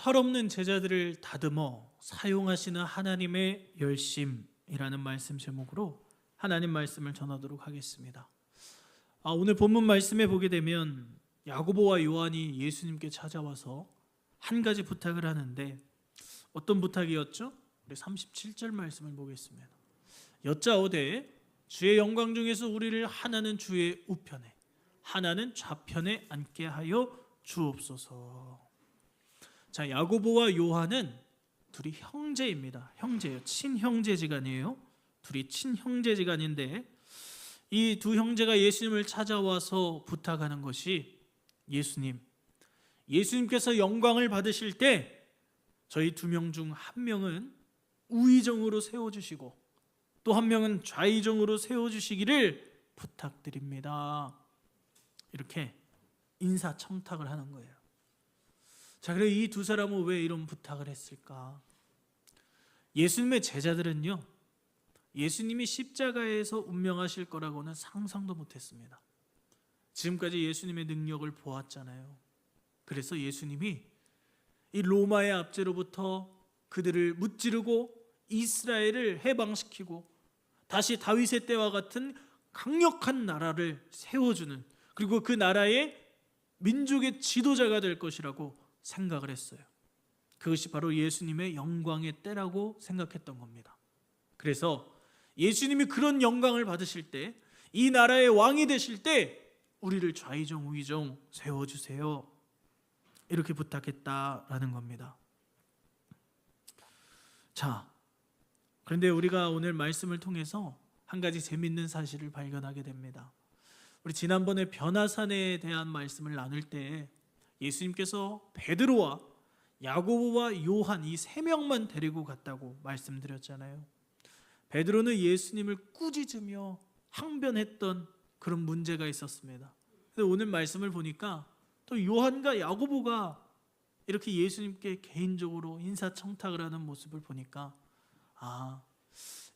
철없는 제자들을 다듬어 사용하시는 하나님의 열심이라는 말씀 제목으로 하나님 말씀을 전하도록 하겠습니다. 오늘 본문 말씀에 보게 되면 야고보와 요한이 예수님께 찾아와서 한 가지 부탁을 하는데 어떤 부탁이었죠? 우리 37절 말씀을 보겠습니다. 여짜오되 주의 영광 중에서 우리를 하나는 주의 우편에 하나는 좌편에 앉게 하여 주옵소서. 자, 야고보와 요한은 둘이 형제입니다. 형제예요. 친형제지간이에요. 둘이 친형제지간인데 이 두 형제가 예수님을 찾아와서 부탁하는 것이 예수님께서 영광을 받으실 때 저희 두 명 중 한 명은 우의정으로 세워주시고 또 한 명은 좌의정으로 세워주시기를 부탁드립니다. 이렇게 인사청탁을 하는 거예요. 자, 그래 이 두 사람은 왜 이런 부탁을 했을까? 예수님의 제자들은요, 예수님이 십자가에서 운명하실 거라고는 상상도 못했습니다. 지금까지 예수님의 능력을 보았잖아요. 그래서 예수님이 이 로마의 압제로부터 그들을 무찌르고 이스라엘을 해방시키고 다시 다윗의 때와 같은 강력한 나라를 세워주는, 그리고 그 나라의 민족의 지도자가 될 것이라고 생각을 했어요. 그것이 바로 예수님의 영광의 때라고 생각했던 겁니다. 그래서 예수님이 그런 영광을 받으실 때, 이 나라의 왕이 되실 때 우리를 좌의정 우의정 세워주세요, 이렇게 부탁했다라는 겁니다. 자, 그런데 우리가 오늘 말씀을 통해서 한 가지 재밌는 사실을 발견하게 됩니다. 우리 지난번에 변화산에 대한 말씀을 나눌 때 예수님께서 베드로와 야고보와 요한 이 세 명만 데리고 갔다고 말씀드렸잖아요. 베드로는 예수님을 꾸짖으며 항변했던 그런 문제가 있었습니다. 근데 오늘 말씀을 보니까 또 요한과 야고보가 이렇게 예수님께 개인적으로 인사청탁을 하는 모습을 보니까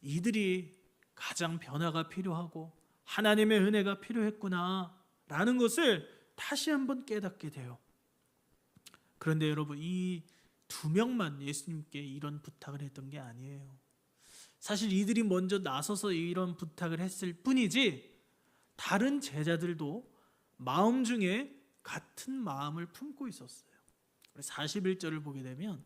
이들이 가장 변화가 필요하고 하나님의 은혜가 필요했구나 라는 것을 다시 한번 깨닫게 돼요. 그런데 여러분, 이 두 명만 예수님께 이런 부탁을 했던 게 아니에요. 사실 이들이 먼저 나서서 이런 부탁을 했을 뿐이지 다른 제자들도 마음 중에 같은 마음을 품고 있었어요. 41절을 보게 되면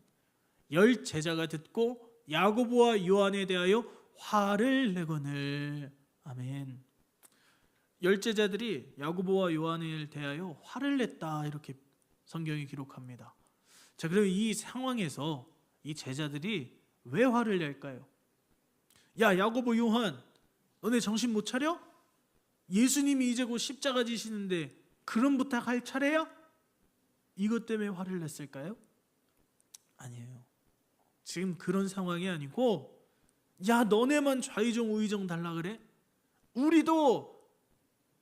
열 제자가 듣고 야고보와 요한에 대하여 화를 내거늘. 아멘. 열 제자들이 야고보와 요한에 대하여 화를 냈다, 이렇게 성경이 기록합니다. 자, 그럼 이 상황에서 이 제자들이 왜 화를 낼까요? 야, 야고보, 요한, 너네 정신 못 차려? 예수님이 이제 곧 십자가 지시는데 그런 부탁할 차례야? 이것 때문에 화를 냈을까요? 아니에요. 지금 그런 상황이 아니고, 야, 너네만 좌의정 우의정 달라 그래? 우리도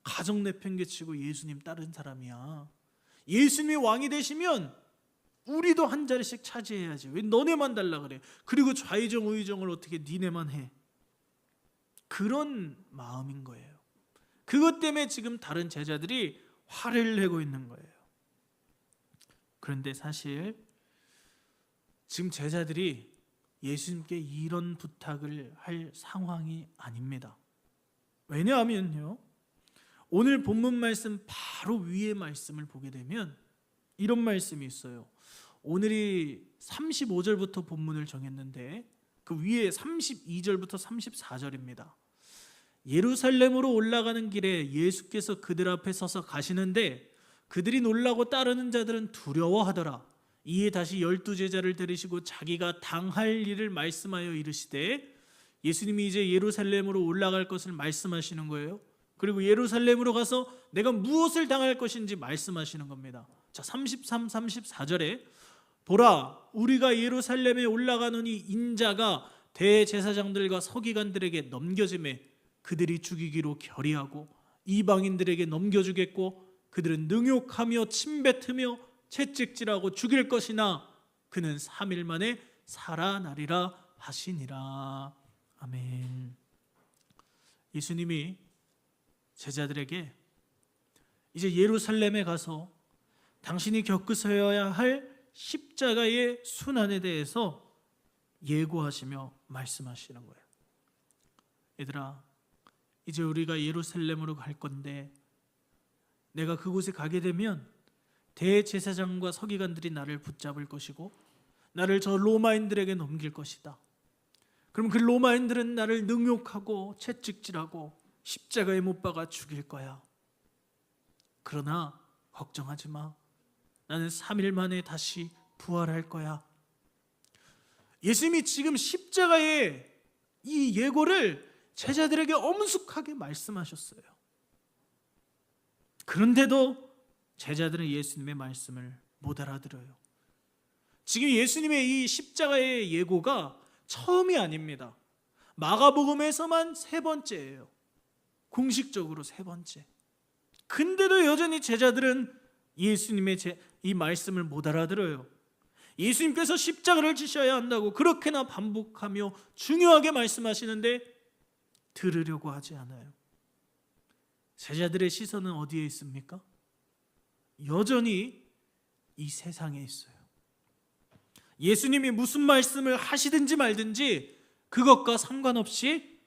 가정 내팽개치고 예수님 따른 사람이야. 예수님이 왕이 되시면 우리도 한 자리씩 차지해야지. 왜 너네만 달라 그래? 그리고 좌의정 우의정을 어떻게 니네만 해? 그런 마음인 거예요. 그것 때문에 지금 다른 제자들이 화를 내고 있는 거예요. 그런데 사실 지금 제자들이 예수님께 이런 부탁을 할 상황이 아닙니다. 왜냐하면요, 오늘 본문 말씀 바로 위의 말씀을 보게 되면 이런 말씀이 있어요. 오늘이 35절부터 본문을 정했는데 그 위에 32절부터 34절입니다. 예루살렘으로 올라가는 길에 예수께서 그들 앞에 서서 가시는데 그들이 놀라고 따르는 자들은 두려워하더라. 이에 다시 12제자를 데리시고 자기가 당할 일을 말씀하여 이르시되, 예수님이 이제 예루살렘으로 올라갈 것을 말씀하시는 거예요. 그리고 예루살렘으로 가서 내가 무엇을 당할 것인지 말씀하시는 겁니다. 자, 33, 34절에 보라, 우리가 예루살렘에 올라가노니 인자가 대제사장들과 서기관들에게 넘겨지매 그들이 죽이기로 결의하고 이방인들에게 넘겨주겠고 그들은 능욕하며 침뱉으며 채찍질하고 죽일 것이나 그는 3일 만에 살아나리라 하시니라. 아멘. 예수님이 제자들에게 이제 예루살렘에 가서 당신이 겪으셔야 할 십자가의 순환에 대해서 예고하시며 말씀하시는 거예요. 얘들아, 이제 우리가 예루살렘으로 갈 건데 내가 그곳에 가게 되면 대제사장과 서기관들이 나를 붙잡을 것이고 나를 저 로마인들에게 넘길 것이다. 그럼 그 로마인들은 나를 능욕하고 채찍질하고 십자가에 못 박아 죽일 거야. 그러나 걱정하지 마. 나는 3일 만에 다시 부활할 거야. 예수님이 지금 십자가의 이 예고를 제자들에게 엄숙하게 말씀하셨어요. 그런데도 제자들은 예수님의 말씀을 못 알아들어요. 지금 예수님의 이 십자가의 예고가 처음이 아닙니다. 마가복음에서만 3번째예요. 공식적으로 3번째. 근데도 여전히 제자들은 예수님의 이 말씀을 못 알아들어요. 예수님께서 십자가를 지셔야 한다고 그렇게나 반복하며 중요하게 말씀하시는데 들으려고 하지 않아요. 제자들의 시선은 어디에 있습니까? 여전히 이 세상에 있어요. 예수님이 무슨 말씀을 하시든지 말든지 그것과 상관없이,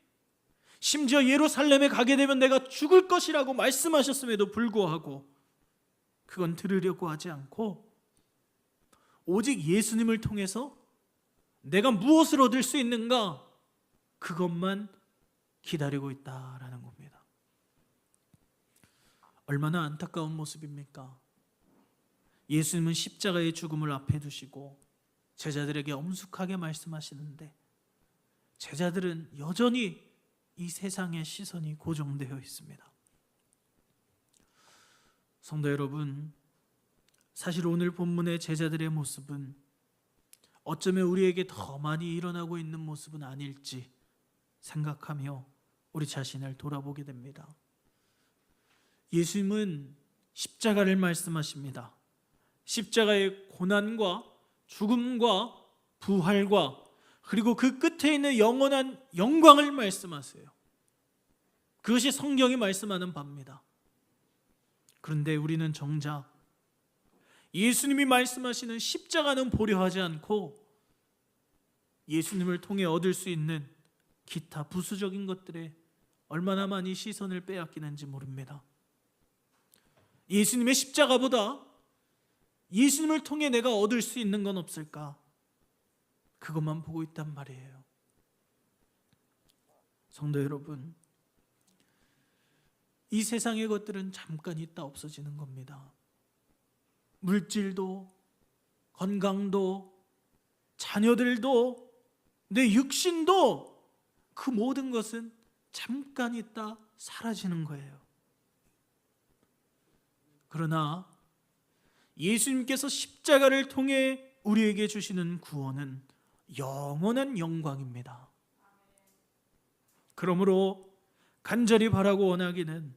심지어 예루살렘에 가게 되면 내가 죽을 것이라고 말씀하셨음에도 불구하고 그건 들으려고 하지 않고 오직 예수님을 통해서 내가 무엇을 얻을 수 있는가, 그것만 기다리고 있다라는 겁니다. 얼마나 안타까운 모습입니까? 예수님은 십자가의 죽음을 앞에 두시고 제자들에게 엄숙하게 말씀하시는데 제자들은 여전히 이 세상의 시선이 고정되어 있습니다. 성도 여러분, 사실 오늘 본문의 제자들의 모습은 어쩌면 우리에게 더 많이 일어나고 있는 모습은 아닐지 생각하며 우리 자신을 돌아보게 됩니다. 예수님은 십자가를 말씀하십니다. 십자가의 고난과 죽음과 부활과 그리고 그 끝에 있는 영원한 영광을 말씀하세요. 그것이 성경이 말씀하는 바입니다. 그런데 우리는 정작 예수님이 말씀하시는 십자가는 보려 하지 않고 예수님을 통해 얻을 수 있는 기타 부수적인 것들에 얼마나 많이 시선을 빼앗기는지 모릅니다. 예수님의 십자가보다 예수님을 통해 내가 얻을 수 있는 건 없을까? 그것만 보고 있단 말이에요. 성도 여러분, 이 세상의 것들은 잠깐 있다 없어지는 겁니다. 물질도, 건강도, 자녀들도, 내 육신도, 그 모든 것은 잠깐 있다 사라지는 거예요. 그러나 예수님께서 십자가를 통해 우리에게 주시는 구원은 영원한 영광입니다. 그러므로 간절히 바라고 원하기는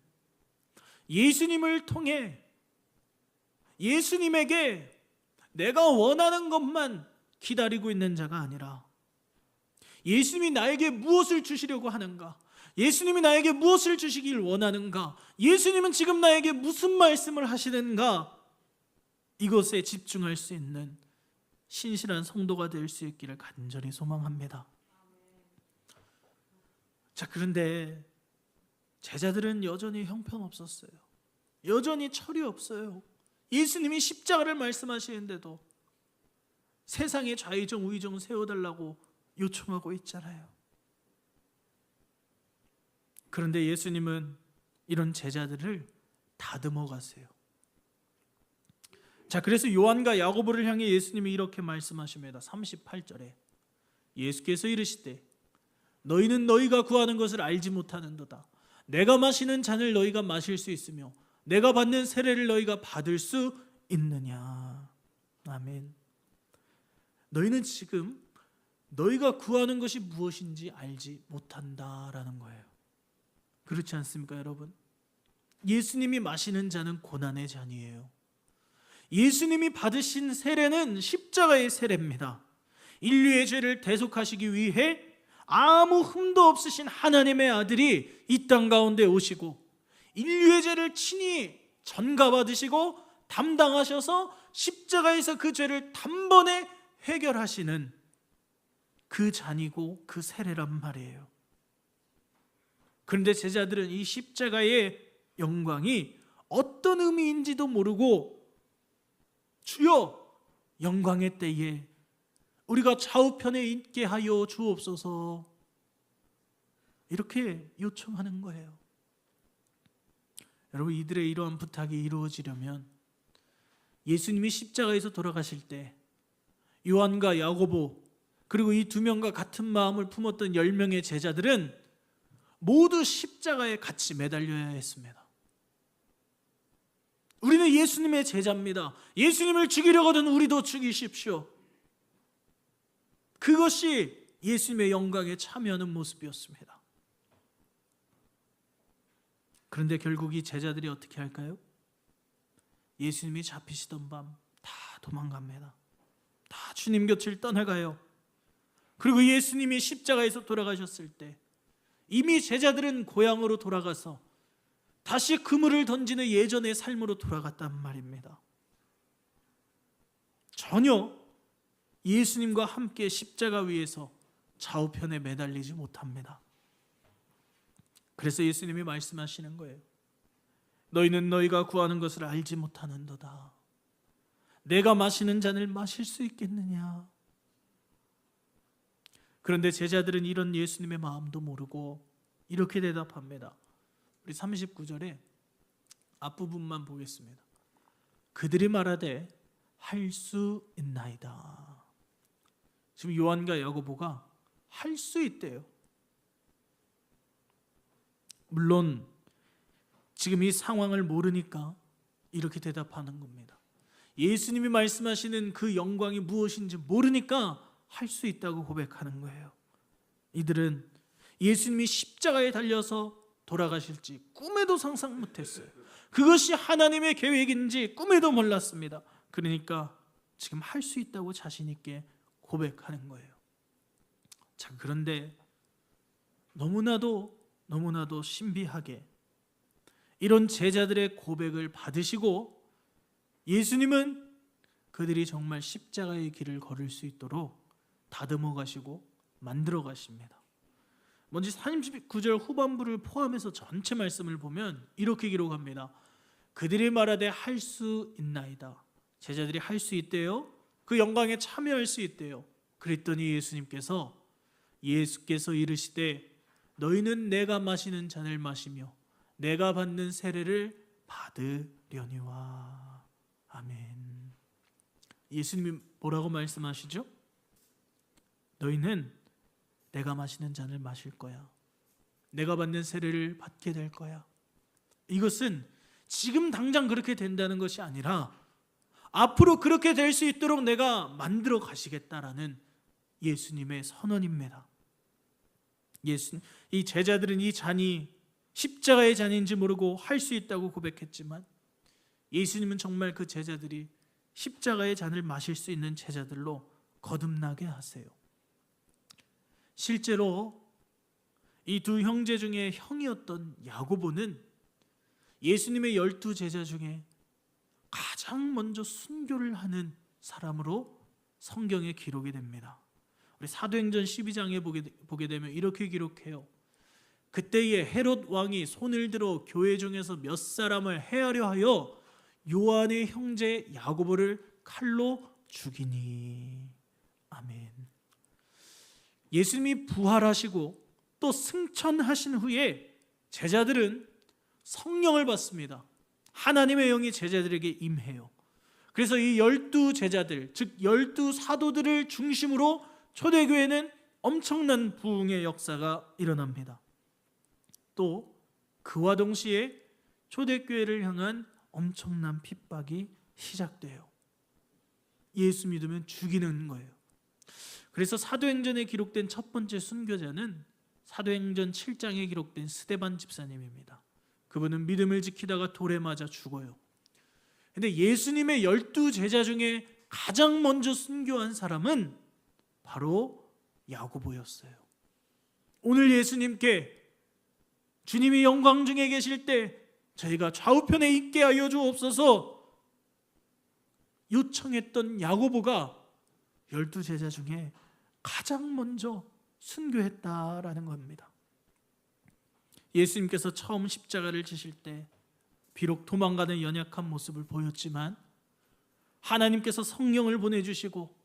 예수님을 통해 예수님에게 내가 원하는 것만 기다리고 있는 자가 아니라 예수님이 나에게 무엇을 주시려고 하는가, 예수님이 나에게 무엇을 주시길 원하는가, 예수님은 지금 나에게 무슨 말씀을 하시는가, 이것에 집중할 수 있는 신실한 성도가 될 수 있기를 간절히 소망합니다. 자, 그런데 제자들은 여전히 형편없었어요. 여전히 철이 없어요. 예수님이 십자가를 말씀하시는데도 세상에 좌의정 우의정 세워달라고 요청하고 있잖아요. 그런데 예수님은 이런 제자들을 다듬어 가세요. 자, 그래서 요한과 야고보를 향해 예수님이 이렇게 말씀하십니다. 38절에 예수께서 이르시되 너희는 너희가 구하는 것을 알지 못하는도다. 내가 마시는 잔을 너희가 마실 수 있으며 내가 받는 세례를 너희가 받을 수 있느냐. 아멘. 너희는 지금 너희가 구하는 것이 무엇인지 알지 못한다라는 거예요. 그렇지 않습니까, 여러분? 예수님이 마시는 잔은 고난의 잔이에요. 예수님이 받으신 세례는 십자가의 세례입니다. 인류의 죄를 대속하시기 위해 아무 흠도 없으신 하나님의 아들이 이 땅 가운데 오시고 인류의 죄를 친히 전가받으시고 담당하셔서 십자가에서 그 죄를 단번에 해결하시는 그 잔이고 그 세례란 말이에요. 그런데 제자들은 이 십자가의 영광이 어떤 의미인지도 모르고 주여 영광의 때에 우리가 좌우편에 있게 하여 주옵소서 이렇게 요청하는 거예요. 여러분, 이들의 이러한 부탁이 이루어지려면 예수님이 십자가에서 돌아가실 때 요한과 야고보 그리고 이 두 명과 같은 마음을 품었던 10명의 제자들은 모두 십자가에 같이 매달려야 했습니다. 우리는 예수님의 제자입니다. 예수님을 죽이려거든 우리도 죽이십시오. 그것이 예수님의 영광에 참여하는 모습이었습니다. 그런데 결국 이 제자들이 어떻게 할까요? 예수님이 잡히시던 밤 다 도망갑니다. 다 주님 곁을 떠나가요. 그리고 예수님이 십자가에서 돌아가셨을 때 이미 제자들은 고향으로 돌아가서 다시 그물을 던지는 예전의 삶으로 돌아갔단 말입니다. 전혀 예수님과 함께 십자가 위에서 좌우편에 매달리지 못합니다. 그래서 예수님이 말씀하시는 거예요. 너희는 너희가 구하는 것을 알지 못하는도다. 내가 마시는 잔을 마실 수 있겠느냐? 그런데 제자들은 이런 예수님의 마음도 모르고 이렇게 대답합니다. 우리 39절에 앞부분만 보겠습니다. 그들이 말하되 할 수 있나이다. 지금 요한과 야고보가 할 수 있대요. 물론 지금 이 상황을 모르니까 이렇게 대답하는 겁니다. 예수님이 말씀하시는 그 영광이 무엇인지 모르니까 할 수 있다고 고백하는 거예요. 이들은 예수님이 십자가에 달려서 돌아가실지 꿈에도 상상 못했어요. 그것이 하나님의 계획인지 꿈에도 몰랐습니다. 그러니까 지금 할 수 있다고 자신 있게 고백하는 거예요. 자, 그런데 너무나도 신비하게 이런 제자들의 고백을 받으시고 예수님은 그들이 정말 십자가의 길을 걸을 수 있도록 다듬어 가시고 만들어 가십니다. 먼저 39절 후반부를 포함해서 전체 말씀을 보면 이렇게 기록합니다. 그들이 말하되 할 수 있나이다. 제자들이 할 수 있대요. 그 영광에 참여할 수 있대요. 그랬더니 예수께서 이르시되 너희는 내가 마시는 잔을 마시며 내가 받는 세례를 받으려니와. 아멘. 예수님이 뭐라고 말씀하시죠? 너희는 내가 마시는 잔을 마실 거야. 내가 받는 세례를 받게 될 거야. 이것은 지금 당장 그렇게 된다는 것이 아니라 앞으로 그렇게 될 수 있도록 내가 만들어 가시겠다라는 예수님의 선언입니다. 이 제자들은 이 잔이 십자가의 잔인지 모르고 할 수 있다고 고백했지만 예수님은 정말 그 제자들이 십자가의 잔을 마실 수 있는 제자들로 거듭나게 하세요. 실제로 이 두 형제 중에 형이었던 야고보는 예수님의 12제자 중에 가장 먼저 순교를 하는 사람으로 성경에 기록이 됩니다. 우리 사도행전 12장에 보게 되면 이렇게 기록해요. 그때에 헤롯 왕이 손을 들어 교회 중에서 몇 사람을 해하려 하여 요한의 형제 야고보를 칼로 죽이니. 아멘. 예수님이 부활하시고 또 승천하신 후에 제자들은 성령을 받습니다. 하나님의 영이 제자들에게 임해요. 그래서 이 12제자들, 즉 12사도들을 중심으로 초대교회는 엄청난 부흥의 역사가 일어납니다. 또 그와 동시에 초대교회를 향한 엄청난 핍박이 시작돼요. 예수 믿으면 죽이는 거예요. 그래서 사도행전에 기록된 첫 번째 순교자는 사도행전 7장에 기록된 스데반 집사님입니다. 그분은 믿음을 지키다가 돌에 맞아 죽어요. 근데 예수님의 12제자 중에 가장 먼저 순교한 사람은 바로 야고보였어요. 오늘 예수님께 주님이 영광 중에 계실 때 저희가 좌우편에 있게 하여 주옵소서, 요청했던 야고보가 12제자 중에 가장 먼저 순교했다라는 겁니다. 예수님께서 처음 십자가를 지실 때 비록 도망가는 연약한 모습을 보였지만 하나님께서 성령을 보내주시고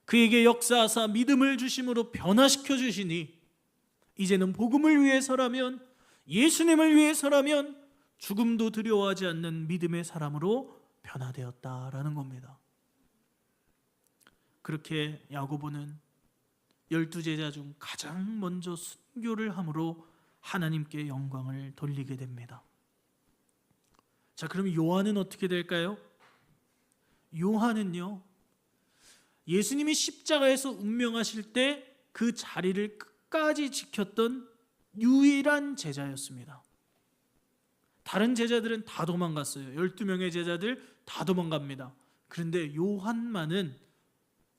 그에게 역사하사 믿음을 주심으로 변화시켜 주시니 이제는 복음을 위해서라면, 예수님을 위해서라면 죽음도 두려워하지 않는 믿음의 사람으로 변화되었다라는 겁니다. 그렇게 야고보는 12제자 중 가장 먼저 순교를 함으로 하나님께 영광을 돌리게 됩니다. 자, 그럼 요한은 어떻게 될까요? 요한은요, 예수님이 십자가에서 운명하실 때 그 자리를 끝까지 지켰던 유일한 제자였습니다. 다른 제자들은 다 도망갔어요. 12명의 제자들 다 도망갑니다. 그런데 요한만은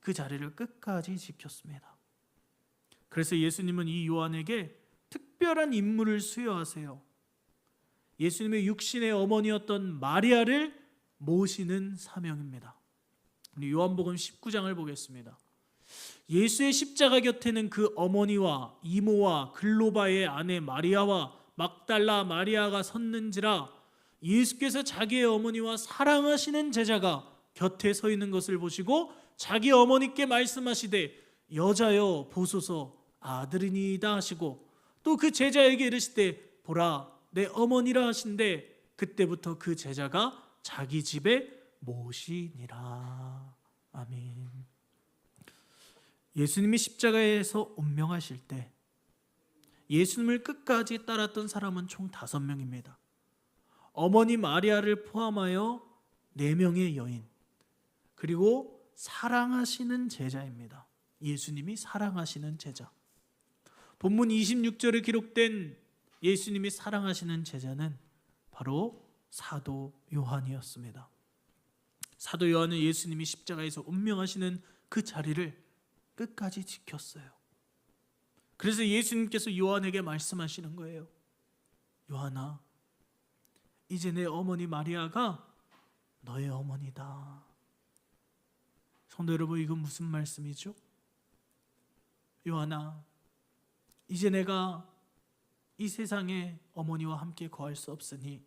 그 자리를 끝까지 지켰습니다. 그래서 예수님은 이 요한에게 특별한 임무를 수여하세요. 예수님의 육신의 어머니였던 마리아를 모시는 사명입니다. 우리 요한복음 19장을 보겠습니다. 예수의 십자가 곁에는 그 어머니와 이모와 글로바의 아내 마리아와 막달라 마리아가 섰는지라 예수께서 자기의 어머니와 사랑하시는 제자가 곁에 서 있는 것을 보시고 자기 어머니께 말씀하시되 여자여 보소서 아들이니이다 하시고 또 그 제자에게 이르시되 보라 내 어머니라 하신데 그때부터 그 제자가 자기 집에 모시니라. 아멘. 예수님이 십자가에서 운명하실 때 예수님을 끝까지 따랐던 사람은 총 5명입니다. 어머니 마리아를 포함하여 4명의 여인, 그리고 사랑하시는 제자입니다. 예수님이 사랑하시는 제자. 본문 26절에 기록된 예수님이 사랑하시는 제자는 바로 사도 요한이었습니다. 사도 요한은 예수님이 십자가에서 운명하시는 그 자리를 끝까지 지켰어요. 그래서 예수님께서 요한에게 말씀하시는 거예요. 요한아, 이제 내 어머니 마리아가 너의 어머니다. 성도 여러분, 이건 무슨 말씀이죠? 요한아, 이제 내가 이 세상에 어머니와 함께 거할 수 없으니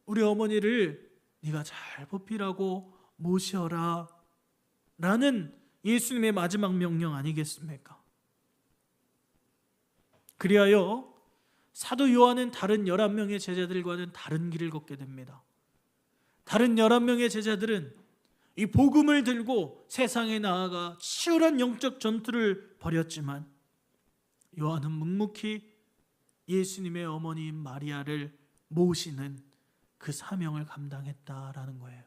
우리 어머니를 네가 잘 보필하고 모셔라 라는 예수님의 마지막 명령 아니겠습니까? 그리하여 사도 요한은 다른 11명의 제자들과는 다른 길을 걷게 됩니다. 다른 11명의 제자들은 이 복음을 들고 세상에 나아가 치열한 영적 전투를 벌였지만 요한은 묵묵히 예수님의 어머니인 마리아를 모시는 그 사명을 감당했다라는 거예요.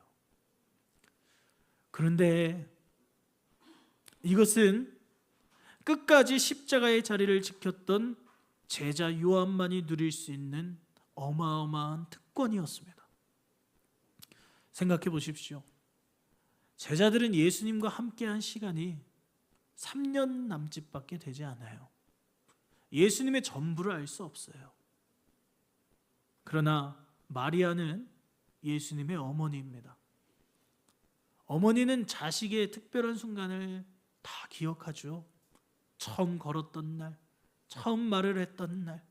그런데 이것은 끝까지 십자가의 자리를 지켰던 제자 요한만이 누릴 수 있는 어마어마한 특권이었습니다. 생각해 보십시오. 제자들은 예수님과 함께한 시간이 3년 남짓밖에 되지 않아요. 예수님의 전부를 알 수 없어요. 그러나 마리아는 예수님의 어머니입니다. 어머니는 자식의 특별한 순간을 다 기억하죠. 처음 걸었던 날, 처음 말을 했던 날,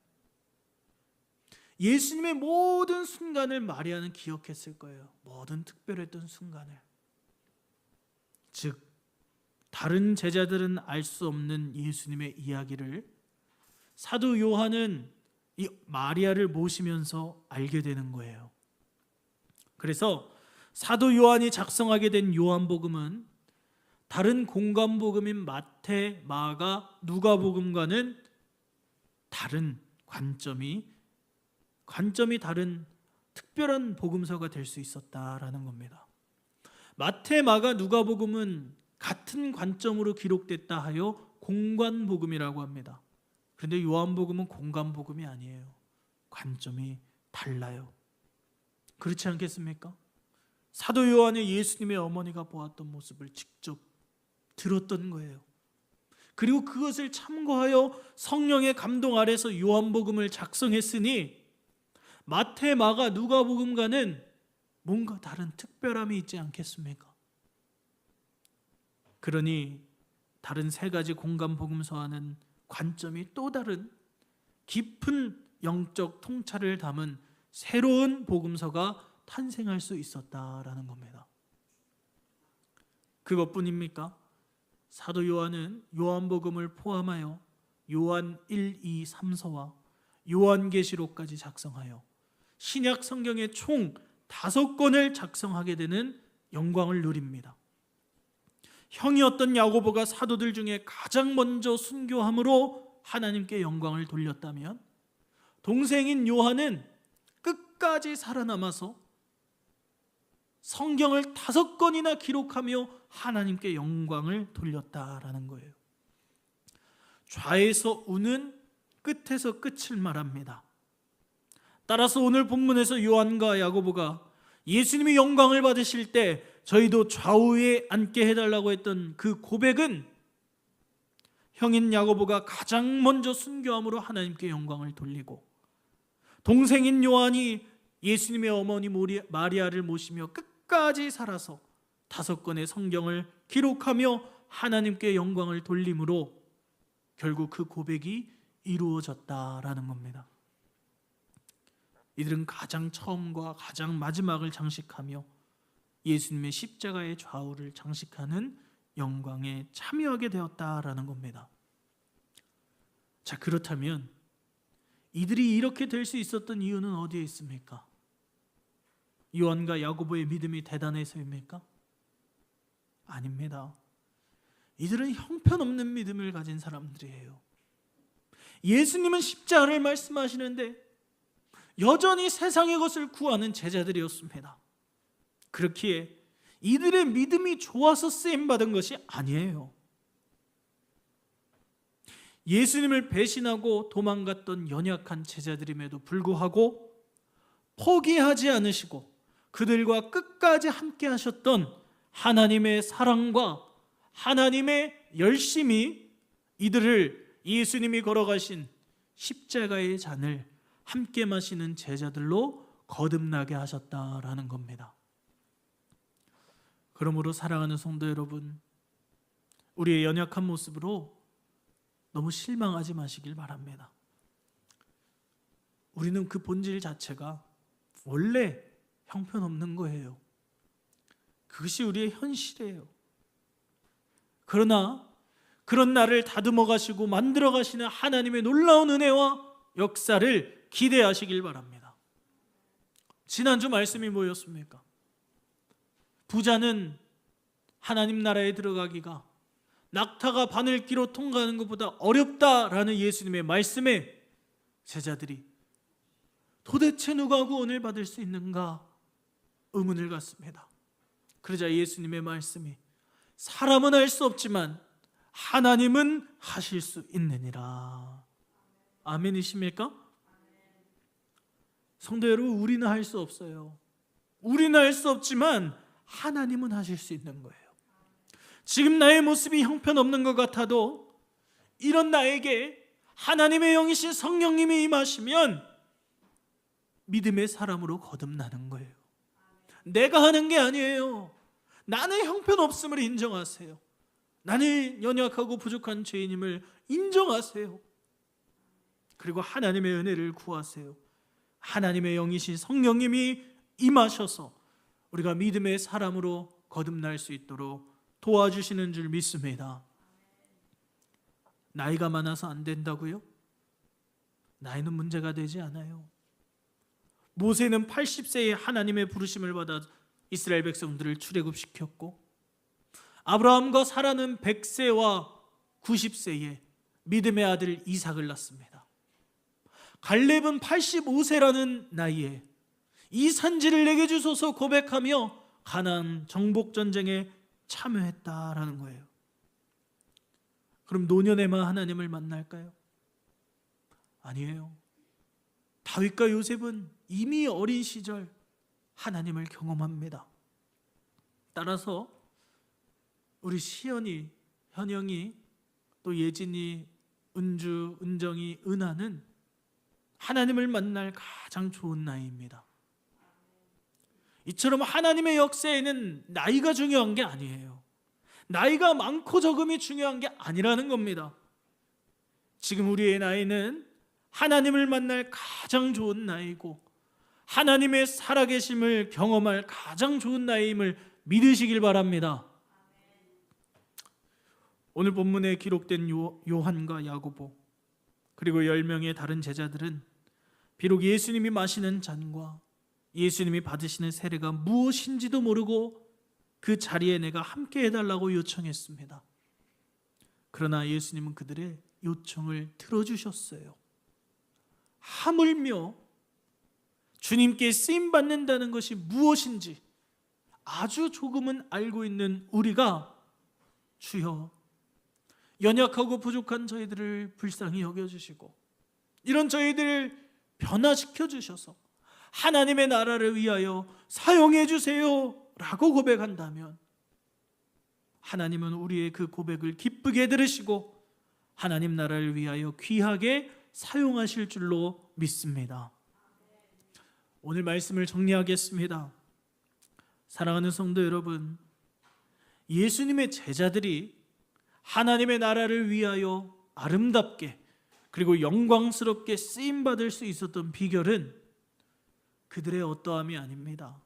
예수님의 모든 순간을 마리아는 기억했을 거예요. 모든 특별했던 순간을. 즉, 다른 제자들은 알 수 없는 예수님의 이야기를 사도 요한은 이 마리아를 모시면서 알게 되는 거예요. 그래서 사도 요한이 작성하게 된 요한복음은 다른 공관복음인 마태, 마가, 누가복음과는 다른 관점이 다른 특별한 복음서가 될 수 있었다라는 겁니다. 마태, 마가, 누가복음은 같은 관점으로 기록됐다 하여 공관복음이라고 합니다. 그런데 요한복음은 공관복음이 아니에요. 관점이 달라요. 그렇지 않겠습니까? 사도 요한의 예수님의 어머니가 보았던 모습을 직접 들었던 거예요. 그리고 그것을 참고하여 성령의 감동 아래서 요한복음을 작성했으니 마태, 마가, 누가복음과는 뭔가 다른 특별함이 있지 않겠습니까? 그러니 다른 세 가지 공간 복음서와는 관점이 또 다른 깊은 영적 통찰을 담은 새로운 복음서가 탄생할 수 있었다라는 겁니다. 그것뿐입니까? 사도 요한은 요한복음을 포함하여 요한 1, 2, 3서와 요한계시록까지 작성하여 신약 성경의 총 5권을 작성하게 되는 영광을 누립니다. 형이었던 야고보가 사도들 중에 가장 먼저 순교함으로 하나님께 영광을 돌렸다면, 동생인 요한은 끝까지 살아남아서 성경을 5권이나 기록하며 하나님께 영광을 돌렸다라는 거예요. 좌에서 우는 끝에서 끝을 말합니다. 따라서 오늘 본문에서 요한과 야고보가 예수님이 영광을 받으실 때 저희도 좌우에 앉게 해달라고 했던 그 고백은 형인 야고보가 가장 먼저 순교함으로 하나님께 영광을 돌리고, 동생인 요한이 예수님의 어머니 마리아를 모시며 끝까지 살아서 5권의 성경을 기록하며 하나님께 영광을 돌림으로 결국 그 고백이 이루어졌다라는 겁니다. 이들은 가장 처음과 가장 마지막을 장식하며 예수님의 십자가의 좌우를 장식하는 영광에 참여하게 되었다라는 겁니다. 자, 그렇다면 이들이 이렇게 될 수 있었던 이유는 어디에 있습니까? 요한과 야고보의 믿음이 대단해서입니까? 아닙니다. 이들은 형편없는 믿음을 가진 사람들이에요. 예수님은 십자가를 말씀하시는데 여전히 세상의 것을 구하는 제자들이었습니다. 그렇기에 이들의 믿음이 좋아서 쓰임받은 것이 아니에요. 예수님을 배신하고 도망갔던 연약한 제자들임에도 불구하고 포기하지 않으시고 그들과 끝까지 함께 하셨던 하나님의 사랑과 하나님의 열심이 이들을 예수님이 걸어가신 십자가의 잔을 함께 마시는 제자들로 거듭나게 하셨다라는 겁니다. 그러므로 사랑하는 성도 여러분, 우리의 연약한 모습으로 너무 실망하지 마시길 바랍니다. 우리는 그 본질 자체가 원래 형편없는 거예요. 그것이 우리의 현실이에요. 그러나 그런 나를 다듬어 가시고 만들어 가시는 하나님의 놀라운 은혜와 역사를 기대하시길 바랍니다. 지난주 말씀이 뭐였습니까? 부자는 하나님 나라에 들어가기가 낙타가 바늘기로 통과하는 것보다 어렵다라는 예수님의 말씀에 제자들이 도대체 누가 구원을 받을 수 있는가 의문을 갖습니다. 그러자 예수님의 말씀이 사람은 할 수 없지만 하나님은 하실 수 있느니라. 아멘이십니까? 성도 여러분, 우리는 할 수 없어요. 우리는 할 수 없지만 하나님은 하실 수 있는 거예요. 지금 나의 모습이 형편없는 것 같아도 이런 나에게 하나님의 영이신 성령님이 임하시면 믿음의 사람으로 거듭나는 거예요. 내가 하는 게 아니에요. 나는 형편없음을 인정하세요. 나는 연약하고 부족한 죄인임을 인정하세요. 그리고 하나님의 은혜를 구하세요. 하나님의 영이신 성령님이 임하셔서 우리가 믿음의 사람으로 거듭날 수 있도록 도와주시는 줄 믿습니다. 나이가 많아서 안 된다고요? 나이는 문제가 되지 않아요. 모세는 80세에 하나님의 부르심을 받아 이스라엘 백성들을 출애굽시켰고, 아브라함과 사라는 100세와 90세에 믿음의 아들 이삭을 낳습니다. 갈렙은 85세라는 나이에 이 산지를 내게 주소서 고백하며 가나안 정복 전쟁에 참여했다라는 거예요. 그럼 노년에만 하나님을 만날까요? 아니에요. 다윗과 요셉은 이미 어린 시절 하나님을 경험합니다. 따라서 우리 시연이, 현영이, 또 예진이, 은주, 은정이, 은하는 하나님을 만날 가장 좋은 나이입니다. 이처럼 하나님의 역사에는 나이가 중요한 게 아니에요. 나이가 많고 적음이 중요한 게 아니라는 겁니다. 지금 우리의 나이는 하나님을 만날 가장 좋은 나이고 하나님의 살아계심을 경험할 가장 좋은 나이임을 믿으시길 바랍니다. 오늘 본문에 기록된 요한과 야고보 그리고 10명의 다른 제자들은 비록 예수님이 마시는 잔과 예수님이 받으시는 세례가 무엇인지도 모르고 그 자리에 내가 함께 해달라고 요청했습니다. 그러나 예수님은 그들의 요청을 들어주셨어요. 하물며 주님께 쓰임받는다는 것이 무엇인지 아주 조금은 알고 있는 우리가 주여 연약하고 부족한 저희들을 불쌍히 여겨주시고 이런 저희들을 변화시켜 주셔서 하나님의 나라를 위하여 사용해 주세요 라고 고백한다면 하나님은 우리의 그 고백을 기쁘게 들으시고 하나님 나라를 위하여 귀하게 사용하실 줄로 믿습니다. 오늘 말씀을 정리하겠습니다. 사랑하는 성도 여러분, 예수님의 제자들이 하나님의 나라를 위하여 아름답게 그리고 영광스럽게 쓰임받을 수 있었던 비결은 그들의 어떠함이 아닙니다.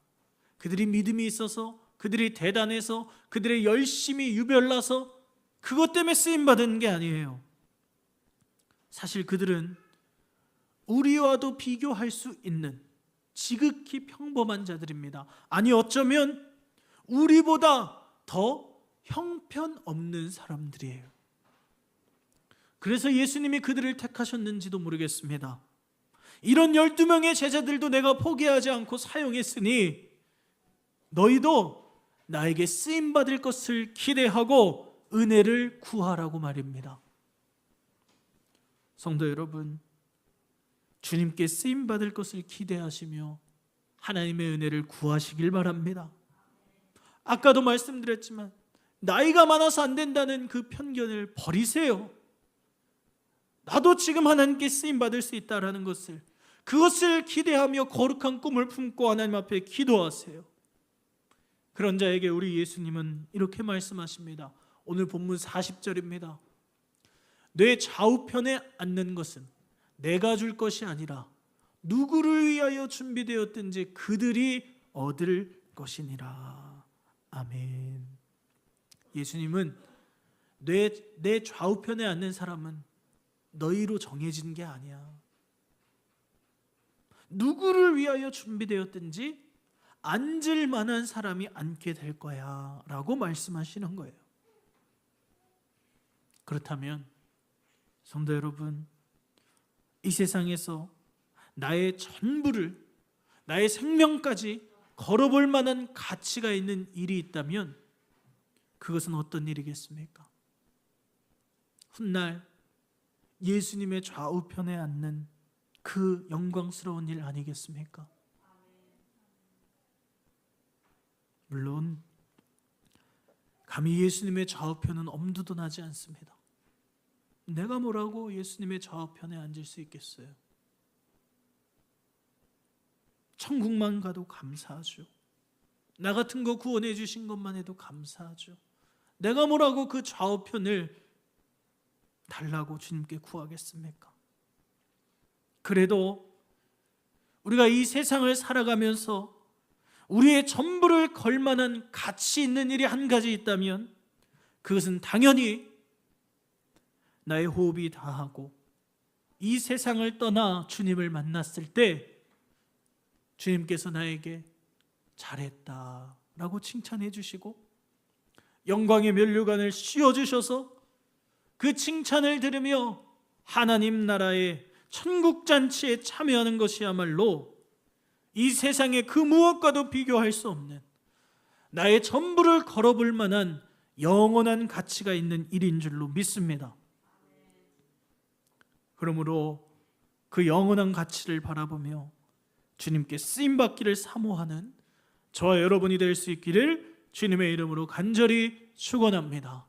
그들이 믿음이 있어서, 그들이 대단해서, 그들의 열심이 유별나서 그것 때문에 쓰임받은 게 아니에요. 사실 그들은 우리와도 비교할 수 있는 지극히 평범한 자들입니다. 아니 어쩌면 우리보다 더 형편없는 사람들이에요. 그래서 예수님이 그들을 택하셨는지도 모르겠습니다. 이런 12명의 제자들도 내가 포기하지 않고 사용했으니 너희도 나에게 쓰임받을 것을 기대하고 은혜를 구하라고 말입니다. 성도 여러분, 주님께 쓰임받을 것을 기대하시며 하나님의 은혜를 구하시길 바랍니다. 아까도 말씀드렸지만 나이가 많아서 안 된다는 그 편견을 버리세요. 나도 지금 하나님께 쓰임받을 수 있다는 것을, 그것을 기대하며 거룩한 꿈을 품고 하나님 앞에 기도하세요. 그런 자에게 우리 예수님은 이렇게 말씀하십니다. 오늘 본문 40절입니다. 내 좌우편에 앉는 것은 내가 줄 것이 아니라 누구를 위하여 준비되었든지 그들이 얻을 것이니라. 아멘. 예수님은 내 좌우편에 앉는 사람은 너희로 정해진 게 아니야. 누구를 위하여 준비되었든지 앉을 만한 사람이 앉게 될 거야 라고 말씀하시는 거예요. 그렇다면 성도 여러분, 이 세상에서 나의 전부를, 나의 생명까지 걸어볼 만한 가치가 있는 일이 있다면 그것은 어떤 일이겠습니까? 훗날 예수님의 좌우편에 앉는 그 영광스러운 일 아니겠습니까? 물론 감히 예수님의 좌우편은 엄두도 나지 않습니다. 내가 뭐라고 예수님의 좌우편에 앉을 수 있겠어요? 천국만 가도 감사하죠. 나 같은 거 구원해 주신 것만 해도 감사하죠. 내가 뭐라고 그 좌우편을 달라고 주님께 구하겠습니까? 그래도 우리가 이 세상을 살아가면서 우리의 전부를 걸 만한 가치 있는 일이 한 가지 있다면 그것은 당연히 나의 호흡이 다하고 이 세상을 떠나 주님을 만났을 때 주님께서 나에게 잘했다라고 칭찬해 주시고 영광의 면류관을 씌워주셔서 그 칭찬을 들으며 하나님 나라의 천국잔치에 참여하는 것이야말로 이 세상의 그 무엇과도 비교할 수 없는 나의 전부를 걸어볼 만한 영원한 가치가 있는 일인 줄로 믿습니다. 그러므로 그 영원한 가치를 바라보며 주님께 쓰임받기를 사모하는 저와 여러분이 될 수 있기를 주님의 이름으로 간절히 축원합니다.